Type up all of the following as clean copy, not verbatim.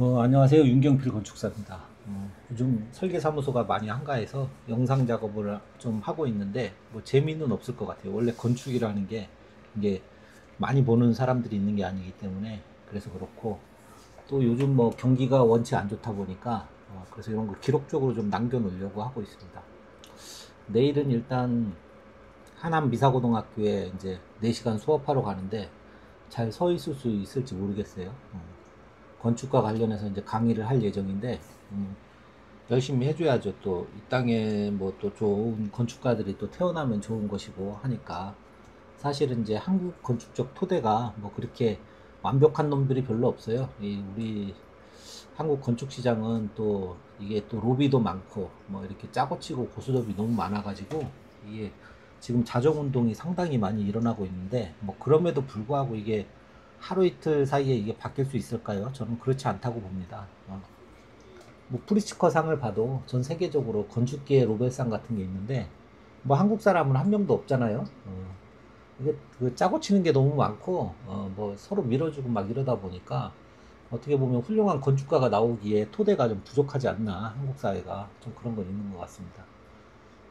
안녕하세요. 윤경필 건축사입니다. 요즘 설계사무소가 많이 한가해서 영상 작업을 좀 하고 있는데 뭐 재미는 없을 것 같아요. 원래 건축이라는 게 이게 많이 보는 사람들이 있는 게 아니기 때문에 그래서 그렇고, 또 요즘 뭐 경기가 원체 안 좋다 보니까 그래서 이런 거 기록적으로 좀 남겨놓으려고 하고 있습니다. 내일은 일단 하남 미사고등학교에 이제 4시간 수업하러 가는데 잘 서 있을 수 있을지 모르겠어요. 건축과 관련해서 이제 강의를 할 예정인데, 열심히 해줘야죠. 또 이 땅에 뭐 또 좋은 건축가들이 또 태어나면 좋은 것이고 하니까, 사실은 이제 한국 건축적 토대가 뭐 그렇게 완벽한 놈들이 별로 없어요. 우리 한국 건축 시장은 또 이게 또 로비도 많고 뭐 이렇게 짜고 치고 고스톱이 너무 많아가지고, 이게 지금 자정 운동이 상당히 많이 일어나고 있는데, 뭐 그럼에도 불구하고 이게 하루 이틀 사이에 이게 바뀔 수 있을까요? 저는 그렇지 않다고 봅니다. 뭐 프리츠커 상을 봐도 전 세계적으로 건축계의 로벨상 같은 게 있는데, 뭐 한국 사람은 한 명도 없잖아요. 이게 그 짜고 치는 게 너무 많고, 뭐 서로 밀어주고 막 이러다 보니까 어떻게 보면 훌륭한 건축가가 나오기에 토대가 좀 부족하지 않나, 한국 사회가 좀 그런 건 있는 것 같습니다.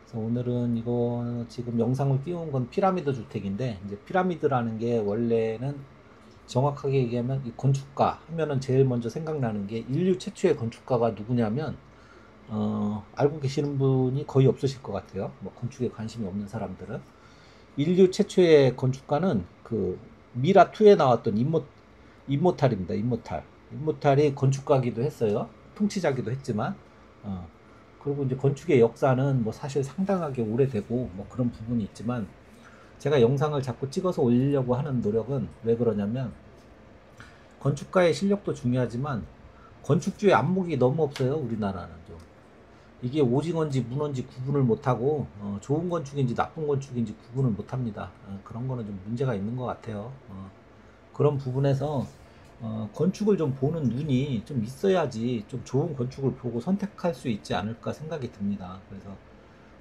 그래서 오늘은 이거 지금 영상을 띄운 건 피라미드 주택인데, 이제 피라미드라는 게 원래는 정확하게 얘기하면 이 건축가 하면은 제일 먼저 생각나는 게, 인류 최초의 건축가가 누구냐면 알고 계시는 분이 거의 없으실 것 같아요. 뭐 건축에 관심이 없는 사람들은. 인류 최초의 건축가는 그 미라2에 나왔던 임모탈입니다. 임모탈이 건축가기도 했어요. 통치자기도 했지만, 어, 그리고 이제 건축의 역사는 뭐 사실 상당하게 오래되고 뭐 그런 부분이 있지만, 제가 영상을 자꾸 찍어서 올리려고 하는 노력은 왜 그러냐면, 건축가의 실력도 중요하지만 건축주의 안목이 너무 없어요. 우리나라는 좀 이게 오징어인지 문어인지 구분을 못하고, 좋은 건축인지 나쁜 건축인지 구분을 못합니다. 그런 거는 좀 문제가 있는 것 같아요. 그런 부분에서 건축을 좀 보는 눈이 좀 있어야지 좀 좋은 건축을 보고 선택할 수 있지 않을까 생각이 듭니다. 그래서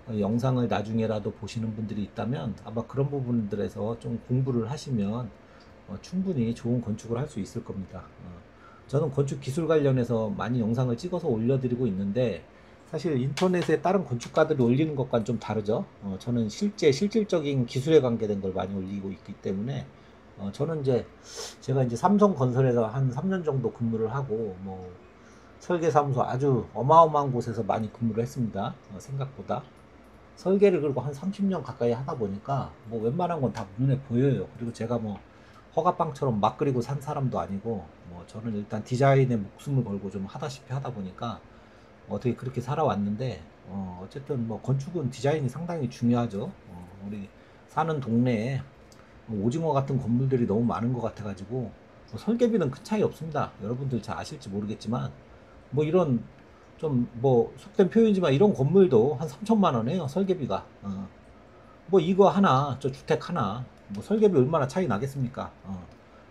영상을 나중에라도 보시는 분들이 있다면 아마 그런 부분들에서 좀 공부를 하시면 충분히 좋은 건축을 할 수 있을 겁니다. 저는 건축 기술 관련해서 많이 영상을 찍어서 올려드리고 있는데, 사실 인터넷에 다른 건축가들이 올리는 것과는 좀 다르죠. 저는 실질적인 기술에 관계된 걸 많이 올리고 있기 때문에, 저는 이제 제가 이제 삼성건설에서 한 3년 정도 근무를 하고, 뭐 설계사무소 아주 어마어마한 곳에서 많이 근무를 했습니다. 생각보다 설계를 그리고 한 30년 가까이 하다 보니까 뭐 웬만한 건 다 눈에 보여요. 그리고 제가 뭐 허가빵처럼 막 그리고 산 사람도 아니고, 뭐 저는 일단 디자인에 목숨을 걸고 좀 하다시피 하다 보니까 어떻게 그렇게 살아왔는데, 어쨌든 뭐 건축은 디자인이 상당히 중요하죠. 우리 사는 동네에 오징어 같은 건물들이 너무 많은 것 같아가지고, 뭐 설계비는 큰 차이 없습니다. 여러분들 잘 아실지 모르겠지만, 뭐 이런 좀 뭐 속된 표현이지만 이런 건물도 한 3천만 원이에요, 설계비가. 뭐 이거 하나, 저 주택 하나, 뭐 설계비 얼마나 차이 나겠습니까?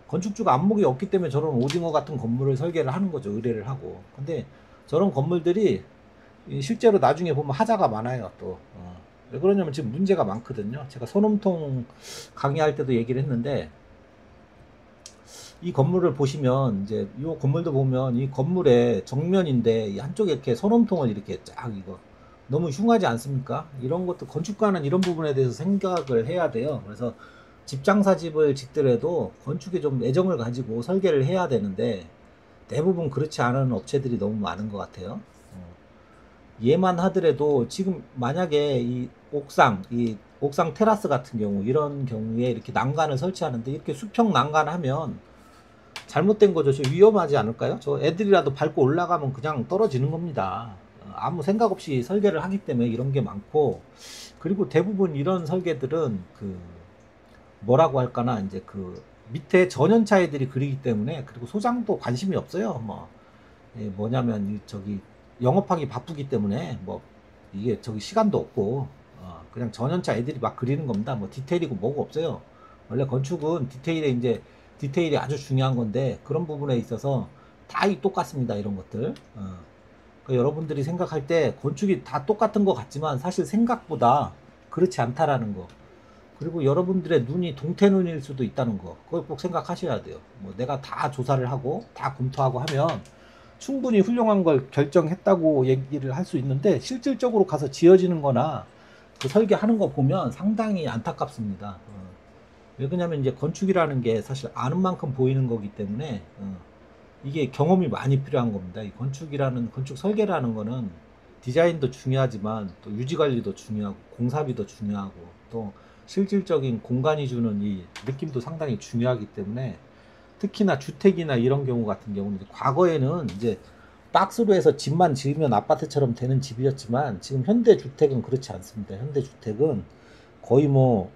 건축주가 안목이 없기 때문에 저런 오징어 같은 건물을 설계를 하는 거죠, 의뢰를 하고. 근데 저런 건물들이 실제로 나중에 보면 하자가 많아요, 또. 왜 그러냐면 지금 문제가 많거든요. 제가 소놈통 강의할 때도 얘기를 했는데, 이 건물을 보시면 이제 이 건물도 보면 이 건물의 정면인데 이 한쪽에 이렇게 소nom통을 이렇게 쫙, 이거 너무 흉하지 않습니까? 이런 것도 건축가는 이런 부분에 대해서 생각을 해야 돼요. 그래서 집장사집을 짓더라도 건축에 좀 애정을 가지고 설계를 해야 되는데, 대부분 그렇지 않은 업체들이 너무 많은 것 같아요. 얘만 하더라도 지금 만약에 이 옥상 테라스 같은 경우, 이런 경우에 이렇게 난간을 설치하는데 이렇게 수평 난간하면 잘못된 거죠. 저 위험하지 않을까요? 저 애들이라도 밟고 올라가면 그냥 떨어지는 겁니다. 아무 생각 없이 설계를 하기 때문에 이런 게 많고, 그리고 대부분 이런 설계들은 그 뭐라고 할까나, 이제 그 밑에 전연차 애들이 그리기 때문에, 그리고 소장도 관심이 없어요. 뭐 뭐냐면 저기 영업하기 바쁘기 때문에 뭐 이게 저기 시간도 없고, 그냥 전연차 애들이 막 그리는 겁니다. 뭐 디테일이고 뭐고 없어요. 원래 건축은 디테일이 아주 중요한 건데, 그런 부분에 있어서 다 똑같습니다. 이런 것들. 그러니까 여러분들이 생각할 때 건축이 다 똑같은 것 같지만 사실 생각보다 그렇지 않다라는 거. 그리고 여러분들의 눈이 동태눈일 수도 있다는 거. 그걸 꼭 생각하셔야 돼요. 뭐 내가 다 조사를 하고 다 검토하고 하면 충분히 훌륭한 걸 결정했다고 얘기를 할 수 있는데 실질적으로 가서 지어지는 거나 그 설계하는 거 보면 상당히 안타깝습니다. 왜 그러냐면 이제 건축이라는 게 사실 아는 만큼 보이는 거기 때문에 이게 경험이 많이 필요한 겁니다. 이 건축 설계라는 거는 디자인도 중요하지만 또 유지 관리도 중요하고 공사비도 중요하고 또 실질적인 공간이 주는 이 느낌도 상당히 중요하기 때문에 특히나 주택이나 이런 경우 같은 경우는 과거에는 이제 박스로 해서 집만 지으면 아파트처럼 되는 집이었지만 지금 현대 주택은 그렇지 않습니다. 현대 주택은 거의 뭐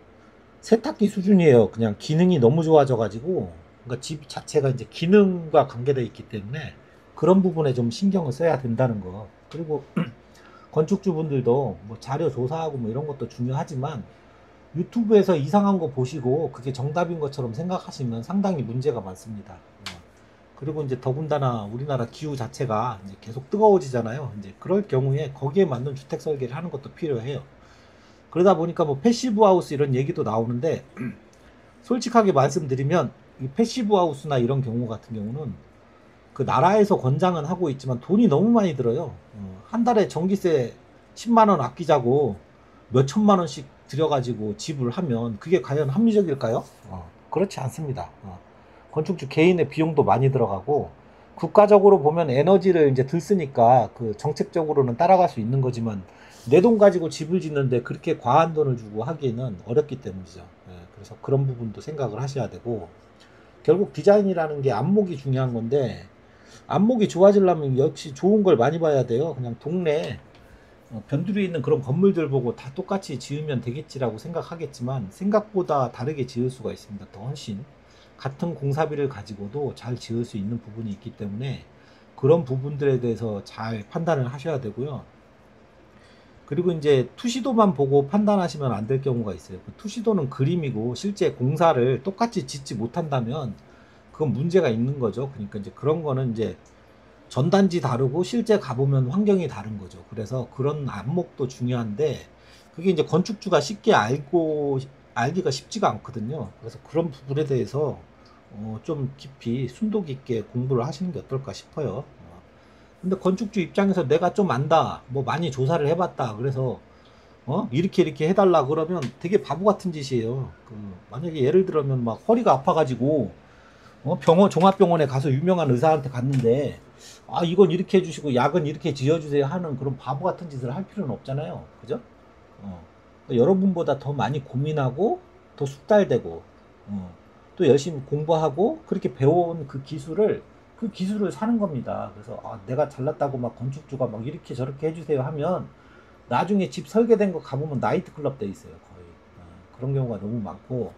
세탁기 수준이에요. 그냥 기능이 너무 좋아져 가지고 그러니까 집 자체가 이제 기능과 관계되어 있기 때문에 그런 부분에 좀 신경을 써야 된다는 거. 그리고 건축주분들도 뭐 자료 조사하고 뭐 이런 것도 중요하지만 유튜브에서 이상한 거 보시고 그게 정답인 것처럼 생각하시면 상당히 문제가 많습니다. 그리고 이제 더군다나 우리나라 기후 자체가 이제 계속 뜨거워지잖아요. 이제 그럴 경우에 거기에 맞는 주택 설계를 하는 것도 필요해요. 그러다 보니까 뭐 패시브 하우스 이런 얘기도 나오는데 솔직하게 말씀드리면 이 패시브 하우스나 이런 경우 같은 경우는 그 나라에서 권장은 하고 있지만 돈이 너무 많이 들어요. 한 달에 전기세 10만 원 아끼자고 몇 천만 원씩 들여가지고 집을 하면 그게 과연 합리적일까요? 그렇지 않습니다. 건축주 개인의 비용도 많이 들어가고 국가적으로 보면 에너지를 이제 들 쓰니까 그 정책적으로는 따라갈 수 있는 거지만 내 돈 가지고 집을 짓는데 그렇게 과한 돈을 주고 하기에는 어렵기 때문이죠. 그래서 그런 부분도 생각을 하셔야 되고 결국 디자인이라는 게 안목이 중요한 건데 안목이 좋아지려면 역시 좋은 걸 많이 봐야 돼요. 그냥 동네 변두리에 있는 그런 건물들 보고 다 똑같이 지으면 되겠지라고 생각하겠지만 생각보다 다르게 지을 수가 있습니다. 더 훨씬 같은 공사비를 가지고도 잘 지을 수 있는 부분이 있기 때문에 그런 부분들에 대해서 잘 판단을 하셔야 되고요. 그리고 이제 투시도만 보고 판단하시면 안 될 경우가 있어요. 그 투시도는 그림이고 실제 공사를 똑같이 짓지 못한다면 그건 문제가 있는 거죠. 그러니까 이제 그런 거는 이제 전단지 다르고 실제 가보면 환경이 다른 거죠. 그래서 그런 안목도 중요한데 그게 이제 건축주가 쉽게 알기가 쉽지가 않거든요. 그래서 그런 부분에 대해서 좀 깊이 순도 깊게 공부를 하시는 게 어떨까 싶어요. 근데 건축주 입장에서 내가 좀 안다, 뭐 많이 조사를 해봤다, 그래서 이렇게 해달라 그러면 되게 바보 같은 짓이에요. 만약에 예를 들면 막 허리가 아파가지고 종합병원에 가서 유명한 의사한테 갔는데 이건 이렇게 해주시고 약은 이렇게 지어주세요 하는 그런 바보 같은 짓을 할 필요는 없잖아요. 그죠? 그러니까 여러분보다 더 많이 고민하고 더 숙달되고 또 열심히 공부하고 그렇게 배워온 그 기술을 사는 겁니다. 그래서 내가 잘났다고 막 건축주가 막 이렇게 저렇게 해주세요 하면 나중에 집 설계된 거 가보면 나이트클럽 돼 있어요. 거의 그런 경우가 너무 많고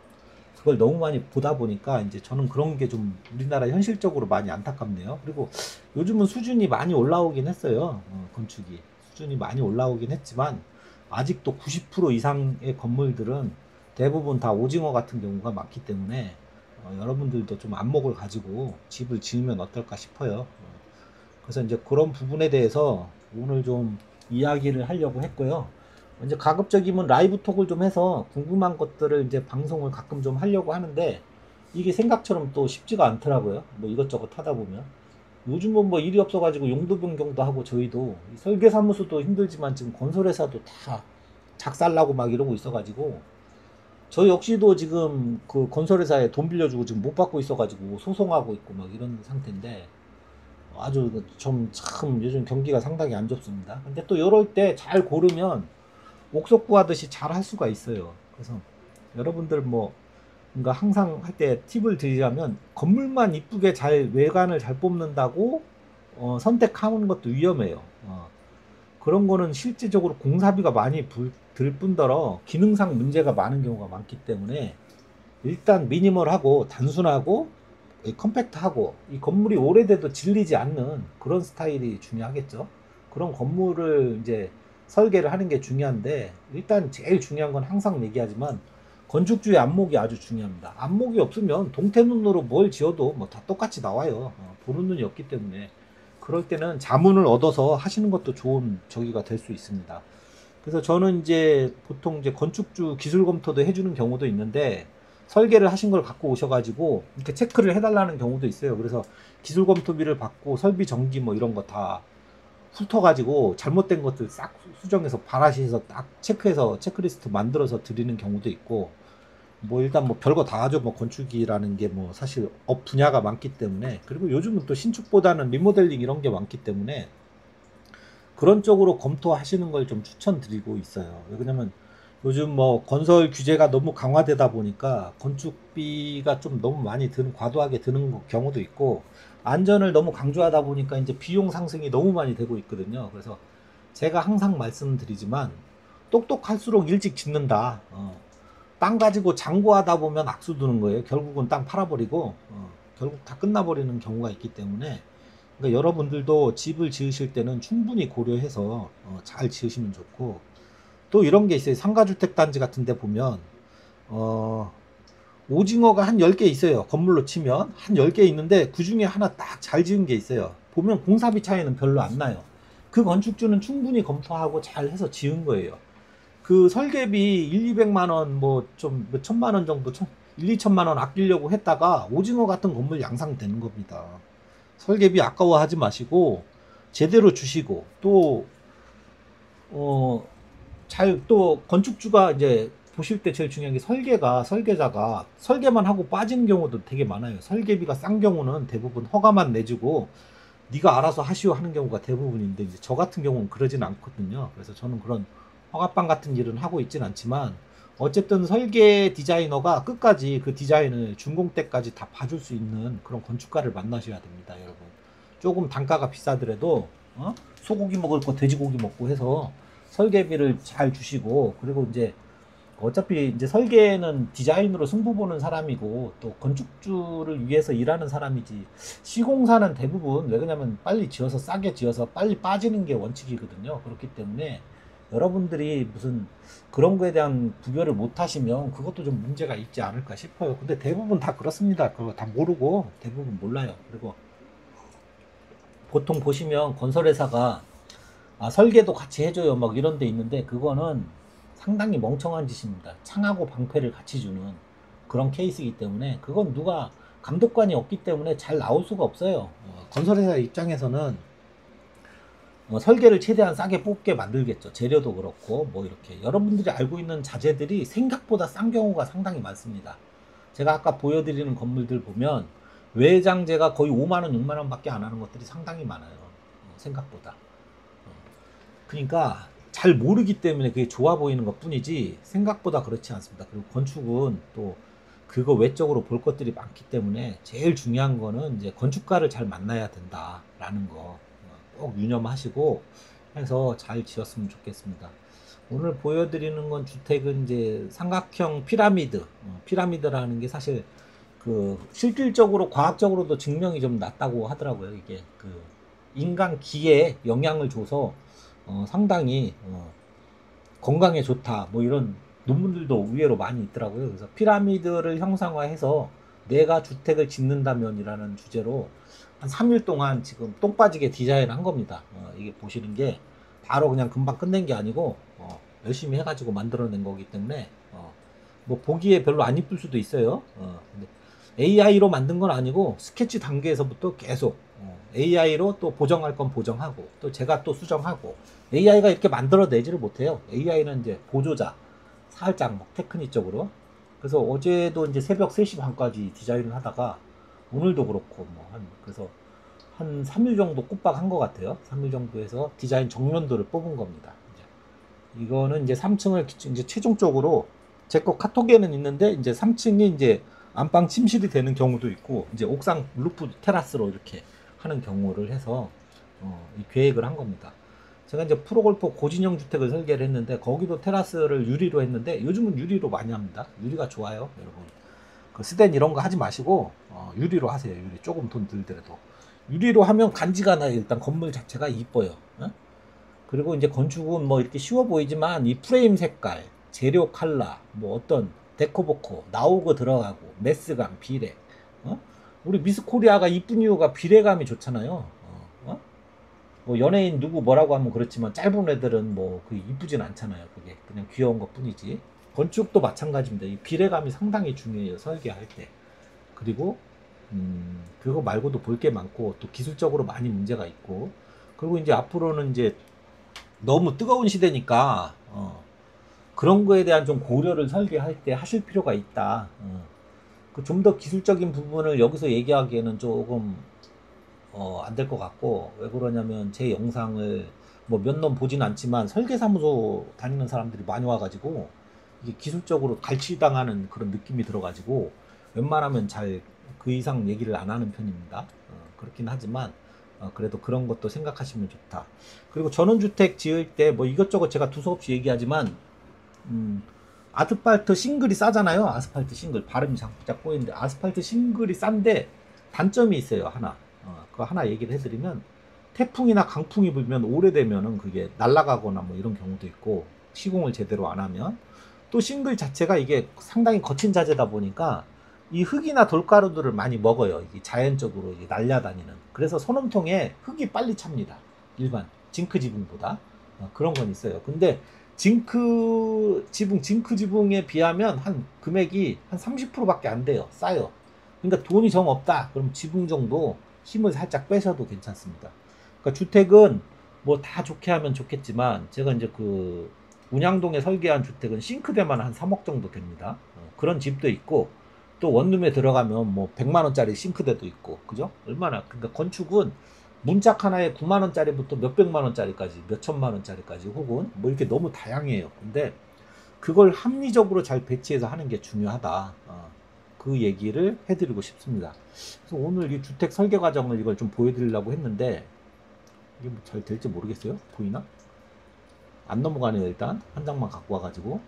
그걸 너무 많이 보다 보니까 이제 저는 그런 게 좀 우리나라 현실적으로 많이 안타깝네요. 그리고 요즘은 수준이 많이 올라오긴 했어요. 건축이 수준이 많이 올라오긴 했지만 아직도 90% 이상의 건물들은 대부분 다 오징어 같은 경우가 많기 때문에 여러분들도 좀 안목을 가지고 집을 지으면 어떨까 싶어요. 그래서 이제 그런 부분에 대해서 오늘 좀 이야기를 하려고 했고요. 이제 가급적이면 라이브 톡을 좀 해서 궁금한 것들을 이제 방송을 가끔 좀 하려고 하는데 이게 생각처럼 또 쉽지가 않더라고요. 뭐 이것저것 하다 보면 요즘은 뭐 일이 없어가지고 용도 변경도 하고 저희도 설계사무소도 힘들지만 지금 건설회사도 다 작살나고 막 이러고 있어가지고 저 역시도 지금 그 건설회사에 돈 빌려주고 지금 못 받고 있어가지고 소송하고 있고 막 이런 상태인데 아주 좀 참 요즘 경기가 상당히 안 좋습니다. 근데 또 이럴 때 잘 고르면 옥석구하듯이 잘 할 수가 있어요. 그래서 여러분들 뭐 그러니까 항상 할 때 팁을 드리자면 건물만 이쁘게 잘 외관을 잘 뽑는다고 선택하는 것도 위험해요. 그런 거는 실질적으로 공사비가 많이 들 뿐더러 기능상 문제가 많은 경우가 많기 때문에 일단 미니멀하고 단순하고 컴팩트하고 이 건물이 오래돼도 질리지 않는 그런 스타일이 중요하겠죠. 그런 건물을 이제 설계를 하는 게 중요한데 일단 제일 중요한 건 항상 얘기하지만 건축주의 안목이 아주 중요합니다. 안목이 없으면 동태눈으로 뭘 지어도 뭐 다 똑같이 나와요. 보는 눈이 없기 때문에 그럴 때는 자문을 얻어서 하시는 것도 좋은 저기가 될 수 있습니다. 그래서 저는 이제 보통 이제 건축주 기술 검토도 해주는 경우도 있는데 설계를 하신 걸 갖고 오셔가지고 이렇게 체크를 해달라는 경우도 있어요. 그래서 기술 검토비를 받고 설비 정기 뭐 이런 거 다 훑어가지고 잘못된 것들 싹 수정해서 발하시해서 딱 체크해서 체크리스트 만들어서 드리는 경우도 있고, 뭐 일단 뭐 별거 다 하죠. 뭐 건축이라는 게 뭐 사실 업 분야가 많기 때문에, 그리고 요즘은 또 신축보다는 리모델링 이런 게 많기 때문에 그런 쪽으로 검토하시는 걸 좀 추천드리고 있어요. 왜냐면 요즘 뭐 건설 규제가 너무 강화되다 보니까 건축비가 좀 너무 많이 드는, 과도하게 드는 경우도 있고, 안전을 너무 강조하다 보니까 이제 비용 상승이 너무 많이 되고 있거든요. 그래서 제가 항상 말씀드리지만 똑똑할수록 일찍 짓는다. 땅 가지고 장구하다 보면 악수 두는 거예요. 결국은 땅 팔아버리고 결국 다 끝나버리는 경우가 있기 때문에, 그러니까 여러분들도 집을 지으실 때는 충분히 고려해서 잘 지으시면 좋고, 또 이런 게 있어요. 상가주택 단지 같은 데 보면 오징어가 한 10개 있어요. 건물로 치면 한 10개 있는데 그 중에 하나 딱 잘 지은 게 있어요. 보면 공사비 차이는 별로 안 나요. 그 건축주는 충분히 검토하고 잘 해서 지은 거예요. 그 설계비 1, 200만 원, 뭐 좀 몇 천만 원 정도, 1, 2천만 원 아끼려고 했다가 오징어 같은 건물 양상되는 겁니다. 설계비 아까워하지 마시고 제대로 주시고, 또 또 건축주가 이제 보실 때 제일 중요한 게 설계자가 설계만 하고 빠지는 경우도 되게 많아요. 설계비가 싼 경우는 대부분 허가만 내주고 네가 알아서 하시오 하는 경우가 대부분인데, 이제 저 같은 경우는 그러진 않거든요. 그래서 저는 그런 허가방 같은 일은 하고 있진 않지만, 어쨌든 설계 디자이너가 끝까지 그 디자인을 준공 때까지 다 봐줄 수 있는 그런 건축가를 만나셔야 됩니다, 여러분. 조금 단가가 비싸더라도 소고기 먹을 거 돼지고기 먹고 해서 설계비를 잘 주시고, 그리고 이제 어차피 이제 설계는 디자인으로 승부 보는 사람이고 또 건축주를 위해서 일하는 사람이지, 시공사는 대부분 왜 그러냐면 빨리 지어서 싸게 지어서 빨리 빠지는 게 원칙이거든요. 그렇기 때문에 여러분들이 무슨 그런 거에 대한 구별을 못 하시면 그것도 좀 문제가 있지 않을까 싶어요. 근데 대부분 다 그렇습니다. 그거 다 모르고 대부분 몰라요. 그리고 보통 보시면 건설회사가 설계도 같이 해줘요 막 이런 데 있는데, 그거는 상당히 멍청한 짓입니다. 창하고 방패를 같이 주는 그런 케이스이기 때문에, 그건 누가 감독관이 없기 때문에 잘 나올 수가 없어요. 건설회사 입장에서는 설계를 최대한 싸게 뽑게 만들겠죠. 재료도 그렇고 뭐 이렇게 여러분들이 알고 있는 자재들이 생각보다 싼 경우가 상당히 많습니다. 제가 아까 보여드리는 건물들 보면 외장재가 거의 5만원 6만원 밖에 안 하는 것들이 상당히 많아요. 생각보다. 그러니까 잘 모르기 때문에 그게 좋아 보이는 것 뿐이지 생각보다 그렇지 않습니다. 그리고 건축은 또 그거 외적으로 볼 것들이 많기 때문에 제일 중요한 거는 이제 건축가를 잘 만나야 된다라는 거 꼭 유념하시고 해서 잘 지었으면 좋겠습니다. 오늘 보여드리는 건 주택은 이제 삼각형 피라미드, 피라미드라는 게 사실 그 실질적으로 과학적으로도 증명이 좀 났다고 하더라고요. 이게 그 인간 기에 영향을 줘서 상당히 건강에 좋다 뭐 이런 논문들도 의외로 많이 있더라고요. 그래서 피라미드를 형상화해서 내가 주택을 짓는다면이라는 주제로 한 3일 동안 지금 똥 빠지게 디자인한 겁니다. 이게 보시는 게 바로 그냥 금방 끝낸 게 아니고 열심히 해가지고 만들어낸 거기 때문에 뭐 보기에 별로 안 이쁠 수도 있어요. 근데 AI로 만든 건 아니고 스케치 단계에서부터 계속 AI로 또 보정할 건 보정하고 또 제가 또 수정하고, AI가 이렇게 만들어내지를 못해요. AI는 이제 보조자, 살짝 뭐 테크닉적으로. 그래서 어제도 이제 새벽 3시 반까지 디자인을 하다가 오늘도 그렇고 그래서 한 3일 정도 꼬박 한 것 같아요. 3일 정도 해서 디자인 정면도를 뽑은 겁니다. 이거는 이제 3층을 이제 최종적으로 제 거 카톡에는 있는데, 이제 3층이 이제 안방 침실이 되는 경우도 있고 이제 옥상 루프 테라스로 이렇게 하는 경우를 해서 이 계획을 한 겁니다. 제가 이제 프로골프 고진영 주택을 설계를 했는데 거기도 테라스를 유리로 했는데, 요즘은 유리로 많이 합니다. 유리가 좋아요, 여러분. 그 스텐 이런 거 하지 마시고 유리로 하세요. 유리 조금 돈 들더라도 유리로 하면 간지가 나요. 일단 건물 자체가 이뻐요. 그리고 이제 건축은 뭐 이렇게 쉬워 보이지만 이 프레임 색깔, 재료 컬러, 뭐 어떤 데코보코 나오고 들어가고 메스감, 비례. 우리 미스코리아가 이쁜 이유가 비례감이 좋잖아요. 뭐 연예인 누구 뭐라고 하면 그렇지만 짧은 애들은 뭐 그 이쁘진 않잖아요. 그게 그냥 귀여운 것 뿐이지. 건축도 마찬가지입니다. 이 비례감이 상당히 중요해요. 설계할 때. 그리고 그거 말고도 볼 게 많고 또 기술적으로 많이 문제가 있고 그리고 이제 앞으로는 이제 너무 뜨거운 시대니까 그런 거에 대한 좀 고려를 설계할 때 하실 필요가 있다. 그 좀 더 기술적인 부분을 여기서 얘기하기에는 조금 안 될 것 같고 왜 그러냐면 제 영상을 뭐 몇 년 보진 않지만 설계사무소 다니는 사람들이 많이 와가지고 이게 기술적으로 갈취당하는 그런 느낌이 들어가지고 웬만하면 잘 그 이상 얘기를 안 하는 편입니다. 그렇긴 하지만 그래도 그런 것도 생각하시면 좋다. 그리고 전원주택 지을 때 뭐 이것저것 제가 두서없이 얘기하지만 아스팔트 싱글이 싸잖아요. 아스팔트 싱글 발음이 자꾸 꼬이는데 아스팔트 싱글이 싼데 단점이 있어요. 하나 그거 하나 얘기를 해드리면 태풍이나 강풍이 불면 오래되면은 그게 날아가거나 뭐 이런 경우도 있고 시공을 제대로 안 하면 또 싱글 자체가 이게 상당히 거친 자재다 보니까 이 흙이나 돌가루들을 많이 먹어요. 이게 자연적으로 이게 날려다니는. 그래서 소nom통에 흙이 빨리 찹니다. 일반 징크 지붕보다 그런 건 있어요. 근데 징크 지붕에 비하면 한 금액이 한 30%밖에 안 돼요. 싸요. 그러니까 돈이 정 없다. 그럼 지붕 정도 힘을 살짝 빼셔도 괜찮습니다. 그러니까 주택은 뭐 다 좋게 하면 좋겠지만 제가 이제 그 운양동에 설계한 주택은 싱크대만 한 3억 정도 됩니다. 그런 집도 있고 또 원룸에 들어가면 뭐 100만 원짜리 싱크대도 있고 그죠? 얼마나 그러니까 건축은 문짝 하나에 9만 원짜리부터 몇백만 원짜리까지 몇천만 원짜리까지 혹은 뭐 이렇게 너무 다양해요. 근데 그걸 합리적으로 잘 배치해서 하는 게 중요하다. 그 얘기를 해드리고 싶습니다. 그래서 오늘 이 주택 설계 과정을 이걸 좀 보여드리려고 했는데 이게 뭐 잘 될지 모르겠어요. 보이나? 안 넘어가네요. 일단 한 장만 갖고 와가지고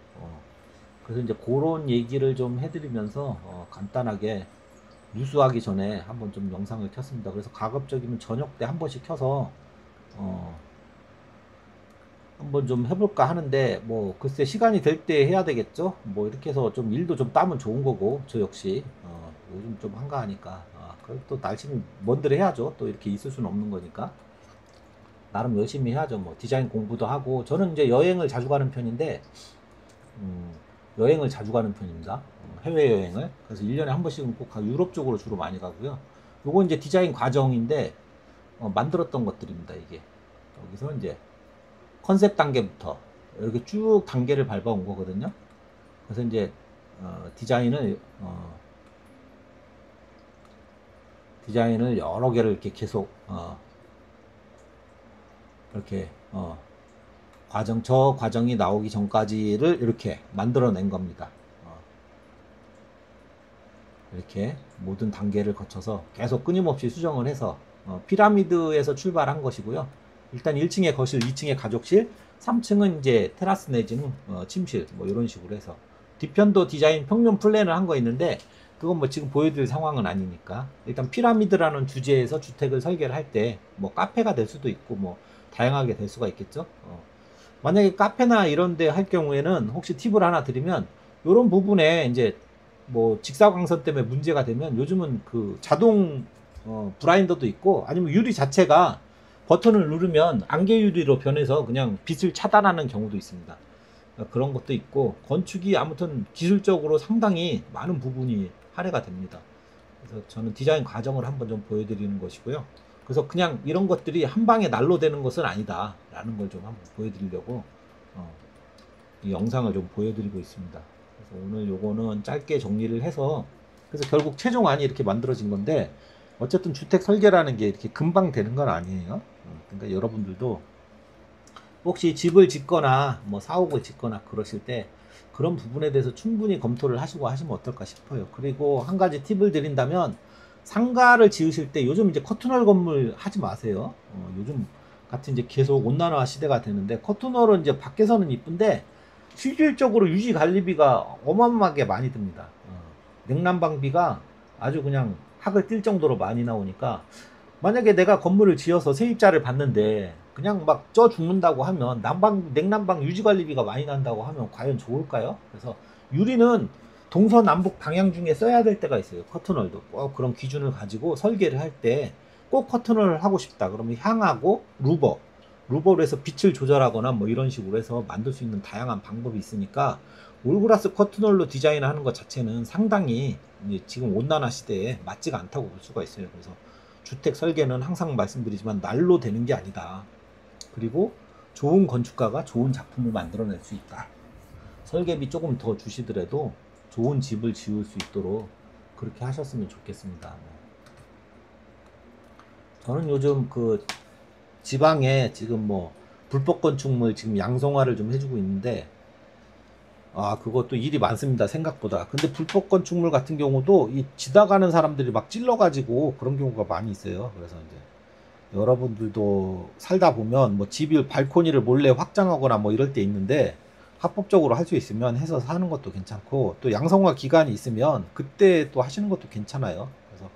그래서 이제 그런 얘기를 좀 해드리면서 간단하게 누수하기 전에 한번 좀 영상을 켰습니다. 그래서 가급적이면 저녁 때 한 번씩 켜서 한번 좀 해볼까 하는데 뭐 글쎄 시간이 될 때 해야 되겠죠. 뭐 이렇게 해서 좀 일도 좀 따면 좋은 거고 저 역시 요즘 좀 한가하니까 그래도 또 날씨는 뭔들 해야죠. 또 이렇게 있을 수는 없는 거니까 나름 열심히 해야죠. 뭐 디자인 공부도 하고 저는 이제 여행을 자주 가는 편인데 여행을 자주 가는 편입니다. 해외여행을. 그래서 1년에 한 번씩은 꼭 유럽 쪽으로 주로 많이 가고요. 요거 이제 디자인 과정인데, 만들었던 것들입니다, 이게. 여기서 이제 컨셉 단계부터 이렇게 쭉 단계를 밟아온 거거든요. 그래서 이제, 디자인을 여러 개를 이렇게 계속, 이렇게, 저 과정이 나오기 전까지를 이렇게 만들어낸 겁니다. 이렇게 모든 단계를 거쳐서 계속 끊임없이 수정을 해서 피라미드에서 출발한 것이고요. 일단 1층에 거실, 2층에 가족실, 3층은 이제 테라스 내지는 침실 뭐 이런 식으로 해서 뒤편도 디자인 평면 플랜을 한 거 있는데 그건 뭐 지금 보여드릴 상황은 아니니까 일단 피라미드라는 주제에서 주택을 설계를 할 때 뭐 카페가 될 수도 있고 뭐 다양하게 될 수가 있겠죠. 만약에 카페나 이런 데 할 경우에는 혹시 팁을 하나 드리면 이런 부분에 이제 뭐 직사광선 때문에 문제가 되면 요즘은 그 자동 블라인더도 있고 아니면 유리 자체가 버튼을 누르면 안개 유리로 변해서 그냥 빛을 차단하는 경우도 있습니다. 그런 것도 있고 건축이 아무튼 기술적으로 상당히 많은 부분이 할애가 됩니다. 그래서 저는 디자인 과정을 한번 좀 보여드리는 것이고요. 그래서 그냥 이런 것들이 한 방에 날로 되는 것은 아니다 라는 걸 좀 한번 보여드리려고 이 영상을 좀 보여드리고 있습니다. 그래서 오늘 요거는 짧게 정리를 해서 그래서 결국 최종안이 이렇게 만들어진 건데 어쨌든 주택 설계라는 게 이렇게 금방 되는 건 아니에요. 그러니까 여러분들도 혹시 집을 짓거나 뭐 사옥을 짓거나 그러실 때 그런 부분에 대해서 충분히 검토를 하시고 하시면 어떨까 싶어요. 그리고 한 가지 팁을 드린다면 상가를 지으실 때 요즘 이제 커튼홀 건물 하지 마세요. 요즘 같은 이제 계속 온난화 시대가 되는데 커튼홀은 이제 밖에서는 이쁜데 실질적으로 유지 관리비가 어마어마하게 많이 듭니다. 냉난방비가 아주 그냥 학을 뛸 정도로 많이 나오니까 만약에 내가 건물을 지어서 세입자를 받는데 그냥 막 쪄 죽는다고 하면 냉난방 유지 관리비가 많이 난다고 하면 과연 좋을까요? 그래서 유리는 동서남북 방향 중에 써야 될 때가 있어요. 커튼홀도 꼭 그런 기준을 가지고 설계를 할 때 꼭 커튼홀을 하고 싶다 그러면 향하고 루버로 해서 빛을 조절하거나 뭐 이런 식으로 해서 만들 수 있는 다양한 방법이 있으니까 올그라스 커튼홀로 디자인하는 것 자체는 상당히 이제 지금 온난화 시대에 맞지가 않다고 볼 수가 있어요. 그래서 주택 설계는 항상 말씀드리지만 날로 되는 게 아니다. 그리고 좋은 건축가가 좋은 작품을 만들어낼 수 있다. 설계비 조금 더 주시더라도 좋은 집을 지을 수 있도록 그렇게 하셨으면 좋겠습니다. 저는 요즘 그 지방에 지금 뭐 불법 건축물 지금 양성화를 좀 해주고 있는데, 그것도 일이 많습니다, 생각보다. 근데 불법 건축물 같은 경우도 이 지나가는 사람들이 막 찔러가지고 그런 경우가 많이 있어요. 그래서 이제 여러분들도 살다 보면 뭐 집을 발코니를 몰래 확장하거나 뭐 이럴 때 있는데, 합법적으로 할 수 있으면 해서 사는 것도 괜찮고, 또 양성화 기간이 있으면 그때 또 하시는 것도 괜찮아요. 그래서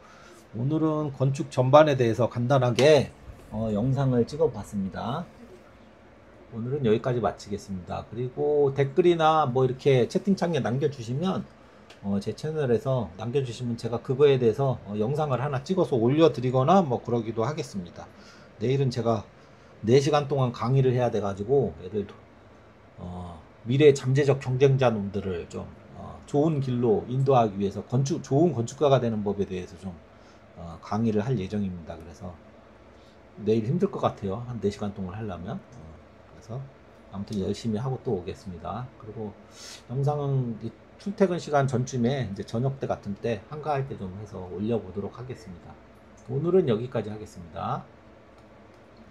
오늘은 건축 전반에 대해서 간단하게 영상을 찍어 봤습니다. 오늘은 여기까지 마치겠습니다. 그리고 댓글이나 뭐 이렇게 채팅창에 남겨주시면 제 채널에서 남겨주시면 제가 그거에 대해서 영상을 하나 찍어서 올려드리거나 뭐 그러기도 하겠습니다. 내일은 제가 4시간 동안 강의를 해야 돼가지고 애들 미래 잠재적 경쟁자 놈들을 좀 좋은 길로 인도하기 위해서 좋은 건축가가 되는 법에 대해서 좀 강의를 할 예정입니다. 그래서 내일 힘들 것 같아요. 한 4시간 동안 하려면. 그래서 아무튼 열심히 하고 또 오겠습니다. 그리고 영상은 출퇴근 시간 전쯤에 이제 저녁 때 같은 때 한가할 때 좀 해서 올려보도록 하겠습니다. 오늘은 여기까지 하겠습니다.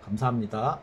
감사합니다.